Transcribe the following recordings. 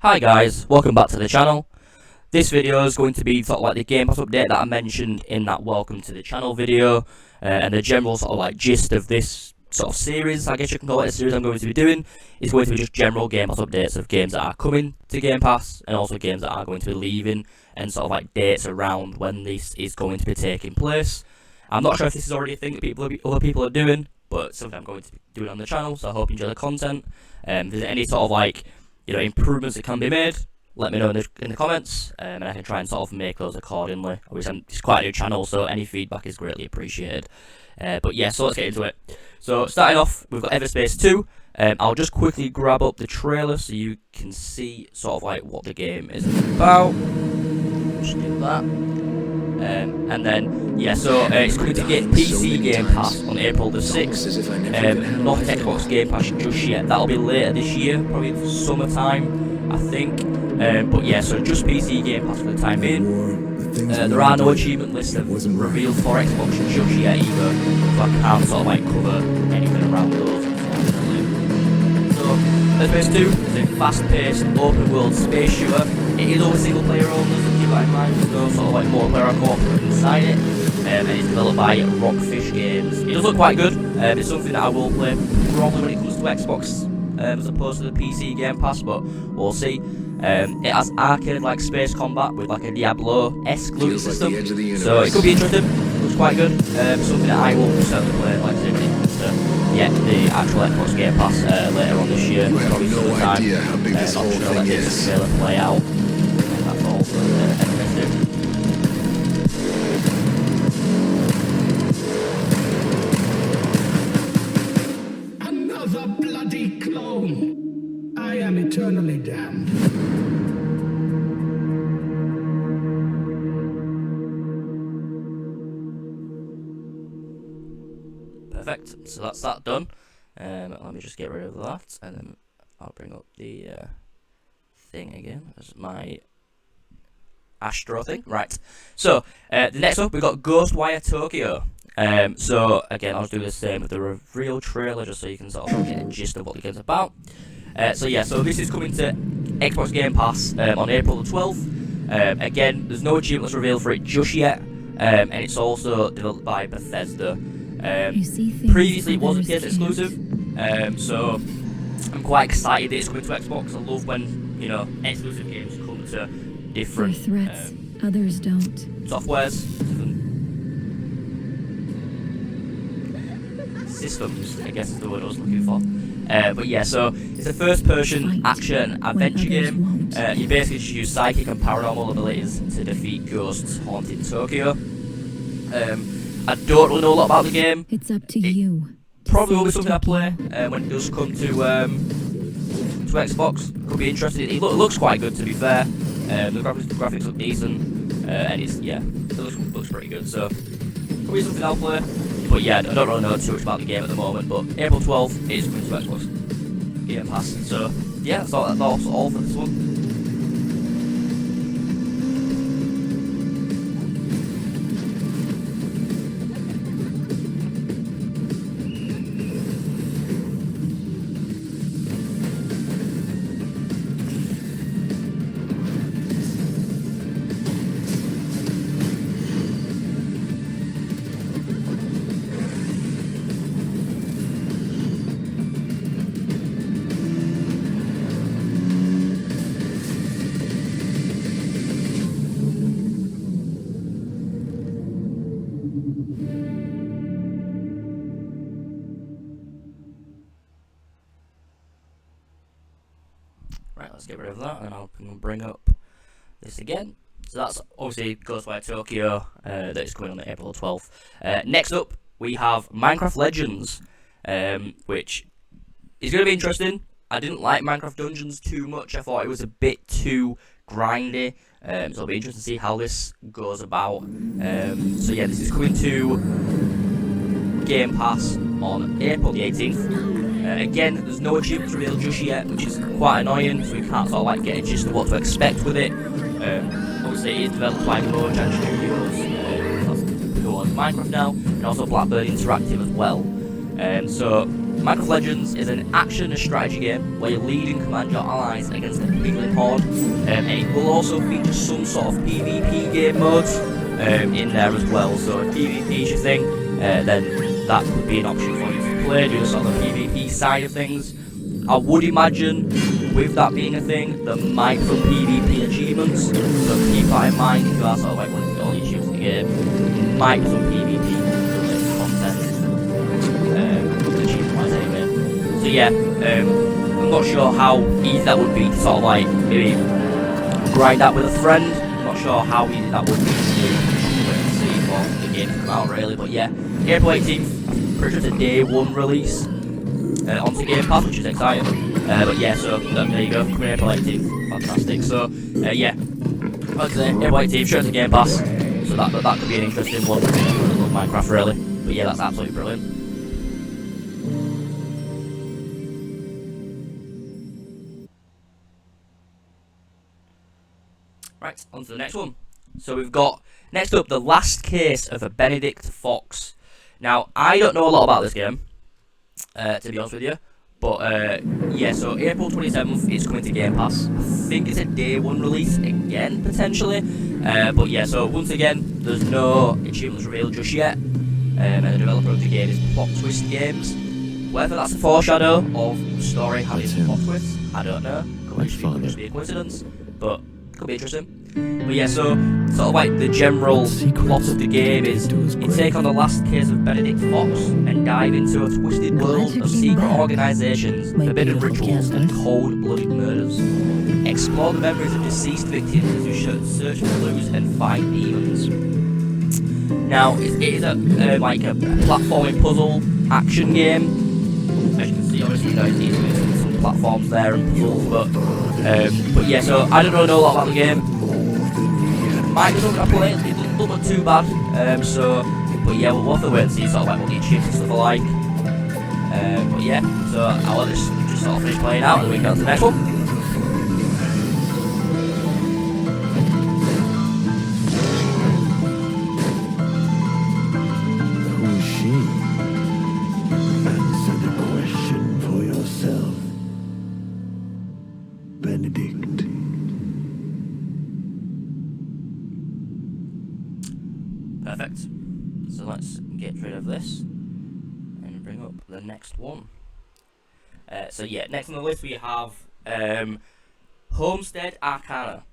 Hi guys, welcome back to the channel. This video is going to be sort of like the Game Pass update that I mentioned in that welcome to the channel video, and the general sort of like gist of this sort of series, I guess you can call it a series I'm going to be doing, is going to be just general Game Pass updates of games that are coming to Game Pass, and also games that are going to be leaving, and sort of like dates around when this is going to be taking place. I'm not sure if this is already a thing that other people are doing, but it's something I'm going to be doing on the channel, so I hope you enjoy the content. If there's any sort of like improvements that can be made, let me know in the comments, and I can try and sort of make those accordingly. Obviously, it's quite a new channel, so any feedback is greatly appreciated. But yeah, so let's get into it. So starting off, we've got Everspace 2. I'll just quickly grab up the trailer so you can see sort of like what the game is about. Just do that. And then, yeah, so it's going to get PC Game Pass on April the 6th, not Xbox Game Pass just yet. That'll be later this year, probably summertime, I think. But yeah, so just PC Game Pass for the time being. There are no achievement lists revealed for Xbox just yet either, so I can't sort of like cover anything around those, unfortunately. So, Everspace 2 is a fast-paced, open-world space shooter. It is over single-player only, so keep that in mind. There's no sort of like multiplayer or co-op inside it, and it's developed by Rockfish Games. It does look quite good. It's something that I will play probably when it comes to Xbox, as opposed to the PC Game Pass, but we'll see. It has arcade-like space combat with like a Diablo-esque loot system, so it could be interesting. It looks quite good. Something that I will certainly play, like I say, when it comes to the actual Xbox Game Pass later on this year, probably sometime. I'm sure I'll let this trailer play out. That's all for Everspace 2. Another bloody clone! I am eternally damned. Perfect, so that's that done. Let me just get rid of that, and then I'll bring up the thing again. That's my Astro thing. Right, so the next up we've got Ghostwire Tokyo. So again, I'll do the same with the reveal trailer just so you can sort of get a gist of what the game's about. So yeah, so this is coming to Xbox Game Pass on April the 12th. Again, there's no achievements revealed for it just yet, and it's also developed by Bethesda. Previously it was a PS exclusive, so I'm quite excited that it's coming to Xbox. I love when exclusive games come to different threats, others don't. Softwares, systems, I guess is the word I was looking for. But yeah, so it's a first-person action adventure game. You basically just use psychic and paranormal abilities to defeat ghosts haunting Tokyo. I don't really know a lot about the game. It's up to you. Probably will be something I play when it does come to Xbox. Could be interesting. It looks quite good, to be fair. The graphics look decent, and it looks pretty good. So could be something I'll play. But yeah, I don't really know too much about the game at the moment. But April 12th is coming to Xbox Game Pass. So yeah, that's all for this one. Right, let's get rid of that, and then I'll bring up this again. So that's obviously Ghostwire Tokyo, that is coming on April 12th. Next up, we have Minecraft Legends, which is going to be interesting. I didn't like Minecraft Dungeons too much. I thought it was a bit too grindy, so it'll be interesting to see how this goes about. So yeah, this is coming to Game Pass on April the 18th. Again, there's no achievements revealed just yet, which is quite annoying, so we can't sort of like get a gist of what to expect with it. Obviously, it is developed by Mojang Studios, that's who owns Minecraft now, and also Blackbird Interactive as well. So Minecraft Legends is an action and strategy game where you lead and command your allies against a piglet horde, and it will also feature some sort of PvP game modes in there as well. So if PvP is your thing, then that could be an option for you to play, do the sort of PvP side of things. I would imagine, with that being a thing, there might be some PvP achievements, so keep that in mind if you are sort of like looking at all the achievements in the game. There might be some PvP content, achievement-wise anyway. So yeah, I'm not sure how easy that would be to sort of like, maybe grind that with a friend. I'm not sure how easy that would be to do. Wait and see for the game to come out really, but yeah, April 18th, pretty sure it's a day 1 release. Onto Game Pass, which is exciting. But yeah, so there you go, coming April 18th, fantastic. So yeah, like I say, April 18th, straight to Game Pass. So that could be an interesting one. I love Minecraft really, but yeah, that's absolutely brilliant. Right, on to the next one. So we've got next up The Last Case of a Benedict Fox. Now I don't know a lot about this game. To be honest with you, but yeah, so April 27th it's coming to Game Pass. I think it's a day 1 release again, potentially, but yeah, so once again, there's no achievements revealed just yet, and the developer of the game is Plot Twist Games. Whether that's a foreshadow of the story having some plot twists, I don't know, could just be a coincidence, but could be interesting. But yeah, so sort of like the general plot of the game is you take on the last case of Benedict Fox and dive into a twisted world of secret organisations, forbidden rituals and cold-blooded murders. Explore the memories of deceased victims as you search for clues and fight demons. Now, it is a like a platforming puzzle action game. As you can see, obviously there's some platforms there and puzzles, but yeah, so I don't really know a lot about the game. Might be something I play, it doesn't look too bad, but yeah, we'll have to wait and see sort of like what the achievements and stuff are like. But yeah, so I'll just sort of finish playing out and then we can go to the next one. Who's she? Answer the question for yourself. Benedict. Perfect. So let's get rid of this and bring up the next one. So yeah, next on the list we have Homestead Arcana.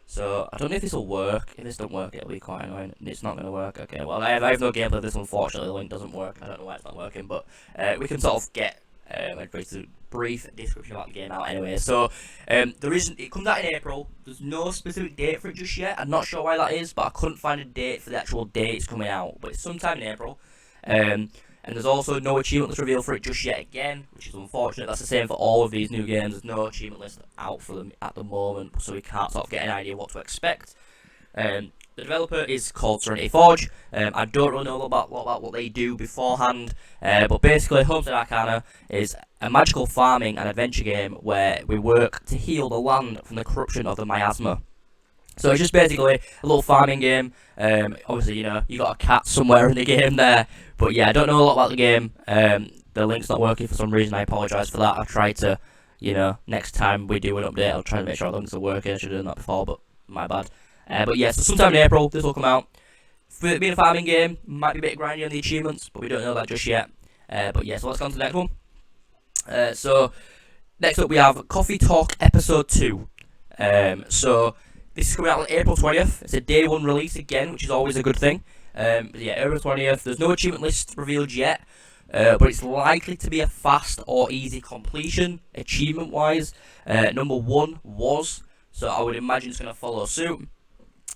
So I don't know if this will work. If this don't work, it'll be quite annoying. It's not going to work. Okay, well I have no gameplay of this. Unfortunately, the link doesn't work. I don't know why it's not working, but we can sort of get a brief description about the game out anyway. So it comes out in April. There's no specific date for it just yet. I'm not sure why that is, but I couldn't find a date for the actual date it's coming out. But it's sometime in April. And there's also no achievement list revealed for it just yet again, which is unfortunate. That's the same for all of these new games. There's no achievement list out for them at the moment, so we can't sort of get an idea what to expect. The developer is called Serenity Forge. I don't really know a lot about what they do beforehand, but basically Homestead Arcana is a magical farming and adventure game where we work to heal the land from the corruption of the miasma. So it's just basically a little farming game. Obviously, you know, you got a cat somewhere in the game there, but yeah, I don't know a lot about the game. The link's not working for some reason. I apologise for that. I'll try to, you know, next time we do an update, I'll try to make sure the links are working. I should have done that before, but my bad. But yeah, so sometime in April, this will come out. For it being a farming game, might be a bit grindy on the achievements, but we don't know that just yet. But yeah, so let's go on to the next one. So, next up we have Coffee Talk Episode 2. So, this is coming out on April 20th. It's a day 1 release again, which is always a good thing. But yeah, April 20th. There's no achievement list revealed yet, but it's likely to be a fast or easy completion, achievement-wise. Number 1 was, so I would imagine it's going to follow suit.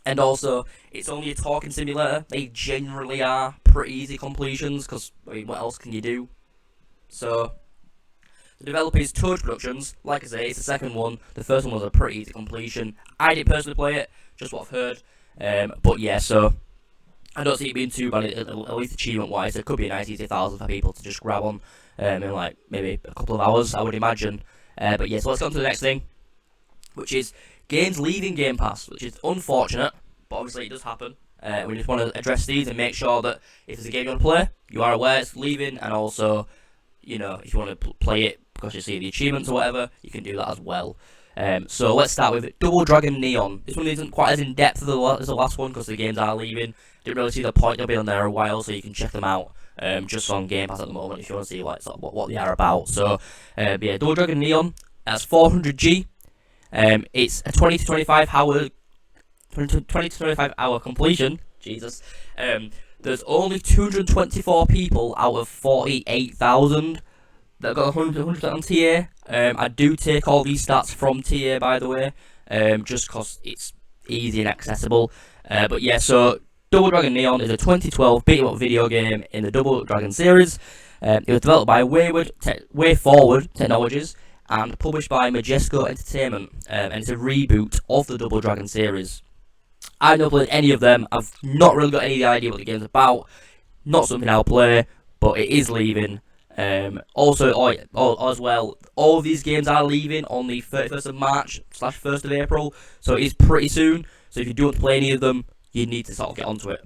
And also, it's only a talking simulator. They generally are pretty easy completions, because, I mean, what else can you do? So, the developer is Toad Productions. Like I say, it's the second one. The first one was a pretty easy completion. I didn't personally play it, just what I've heard. But yeah, so, I don't see it being too bad, at least achievement-wise. It could be a nice easy 1,000 for people to just grab on in, like, maybe a couple of hours, I would imagine. But yeah, so let's go on to the next thing, which is games leaving Game Pass, which is unfortunate, but obviously it does happen. We just want to address these and make sure that if there's a game you want to play, you are aware it's leaving, and also you know, if you want to play it because you see the achievements or whatever, you can do that as well. So let's start with Double Dragon Neon. This one isn't quite as in depth as the last one because the games are leaving. Didn't really see the point. They'll be on there a while, so you can check them out. Just on Game Pass at the moment if you want to see like sort of what they are about. So yeah, Double Dragon Neon has 400G. It's a 20 to 25 hour completion. Jesus. There's only 224 people out of 48,000 that got 100% on TA. I do take all these stats from TA, by the way, just because it's easy and accessible. But yeah, so Double Dragon Neon is a 2012 beat-em-up video game in the Double Dragon series. It was developed by WayForward Technologies and published by Majesco Entertainment, and it's a reboot of the Double Dragon series. I've not played any of them. I've not really got any idea what the game's about. Not something I'll play, but it is leaving. Also, as well, all of these games are leaving on the 31st of March / 1st of April, so it is pretty soon. So if you do want to play any of them, you need to sort of get onto it,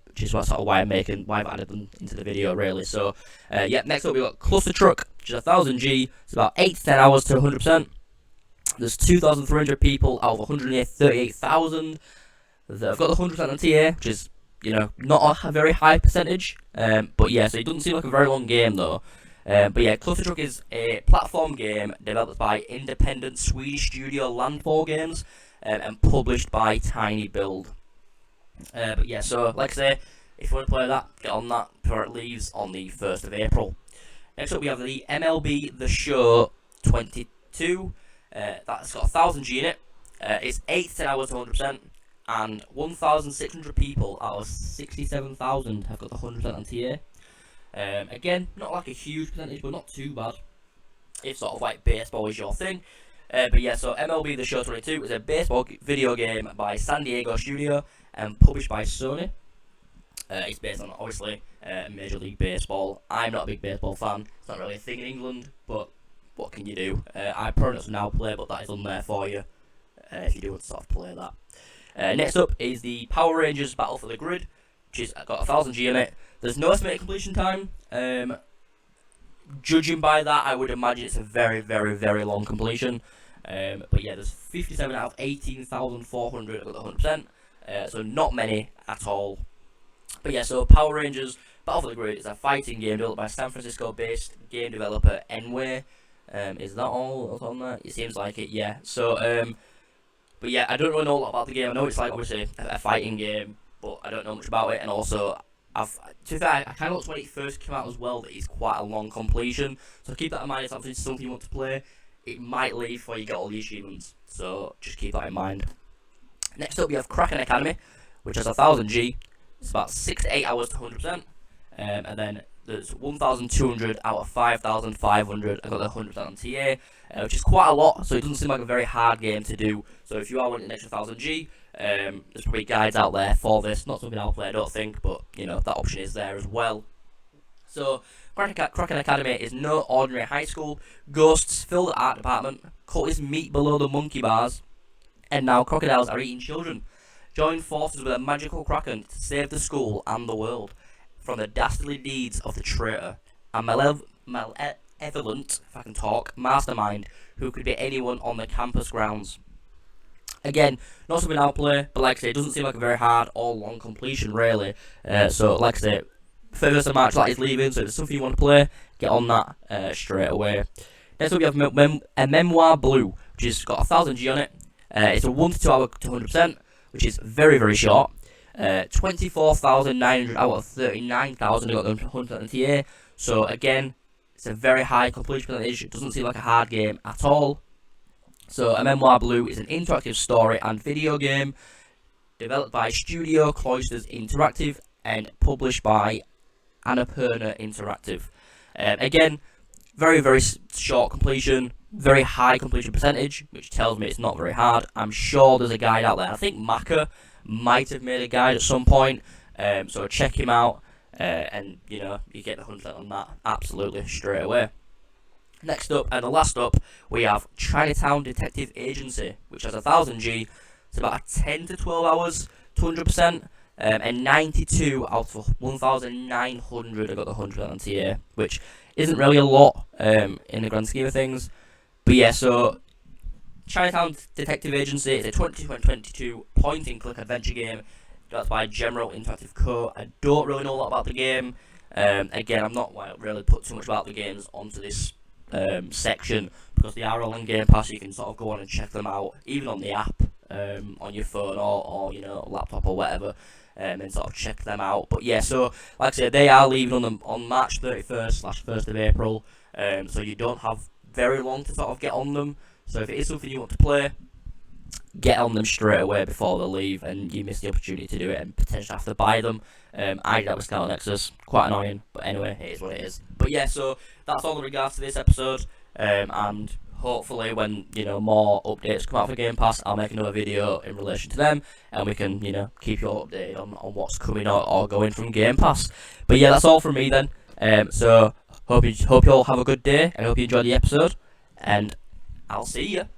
which is sort of why I've added them into the video, really. So, yeah, next up we've got Cluster Truck, which is 1000G. It's about 8 to 10 hours to 100%. There's 2,300 people out of 138,000 that have got the 100% on TA, which is, you know, not a very high percentage. But yeah, so it doesn't seem like a very long game though. But yeah, Cluster Truck is a platform game developed by independent Swedish studio Land4 Games and published by Tiny Build. But yeah, so like I say, if you want to play that, get on that before it leaves on the 1st of April. Next up we have the MLB The Show 22. That's got 1000G in it. It's 8 to 10 hours to 100%. And 1,600 people out of 67,000 have got the 100% on TA. Again, not like a huge percentage, but not too bad. If sort of like baseball is your thing. But yeah, so MLB The Show 22 is a baseball video game by San Diego Studio and published by Sony. It's based on, obviously, Major League Baseball. I'm not a big baseball fan. It's not really a thing in England, but what can you do? I probably now play, but that is on there for you if you do want to sort of play that. Next up is the Power Rangers Battle for the Grid, which has got 1000G in it. There's no estimated completion time. Judging by that, I would imagine it's a very, very, very long completion. But yeah, there's 57 out of 18,400 that got the 100%. So not many at all. But yeah, so Power Rangers Battle for the Grid is a fighting game developed by San Francisco-based game developer Enway. Is that all that's on there? It seems like it, yeah. So, but yeah, I don't really know a lot about the game. I know it's like obviously a fighting game, but I don't know much about it. And also, to be fair, I kind of looked when it first came out as well that it's quite a long completion. So keep that in mind. If that's something you want to play, it might leave before you get all the achievements. So just keep that in mind. Next up, we have Kraken Academy, which has 1000G. It's about 6 to 8 hours to 100%. And then there's 1,200 out of 5,500. I got the 100% on TA, which is quite a lot, so it doesn't seem like a very hard game to do. So if you are wanting an extra 1000G, there's probably guides out there for this. Not something I'll play, I don't think, but you know that option is there as well. So Kraken Academy is no ordinary high school. Ghosts fill the art department. Cultists meet below the monkey bars, and now crocodiles are eating children. Join forces with a magical kraken to save the school and the world from the dastardly deeds of the traitor, a malevolent, if I can talk, mastermind who could be anyone on the campus grounds. Again, not something I'll play, but like I say, it doesn't seem like a very hard or long completion, really. So, like I say, 1st of March, that is leaving, so if there's something you want to play, get on that straight away. Next up, we have a Memoir Blue, which has got 1000G on it. It's a 1 to 2 hour to 100%, which is very, very short. 24,900 out of 39,000 got the 100% TA. So again, it's a very high completion percentage. It doesn't seem like a hard game at all. So A Memoir Blue is an interactive story and video game developed by Studio Cloisters Interactive and published by Annapurna Interactive. Again, very, very short completion, very high completion percentage, which tells me it's not very hard. I'm sure there's a guide out there. I think Maka might have made a guide at some point, so check him out, and you know, you get the 100% on that absolutely straight away. Next up, and the last up, we have Chinatown Detective Agency, which has 1000G. It's about 10 to 12 hours to 100%, and 92 out of 1,900 have got the 100% on TA, which isn't really a lot in the grand scheme of things. But yeah, so Chinatown Detective Agency is a 2022 point-and-click adventure game developed by General Interactive Co. I don't really know a lot about the game. Again, I'm not really put too much about the games onto this section because they are all on Game Pass. You can sort of go on and check them out, even on the app, on your phone or you know, laptop or whatever, and sort of check them out. But yeah, so like I said, they are leaving on them on March 31st/1st of April. So you don't have very long to sort of get on them. So if it is something you want to play, get on them straight away before they leave, and you miss the opportunity to do it and potentially have to buy them. I did that with Scarlet Nexus, quite annoying, but anyway, it is what it is. But yeah, so that's all in regards to this episode, and hopefully when, you know, more updates come out for Game Pass, I'll make another video in relation to them, and we can, you know, keep you all updated on what's coming out or going from Game Pass. But yeah, that's all from me then. So hope you all have a good day. I hope you enjoyed the episode, and I'll see you.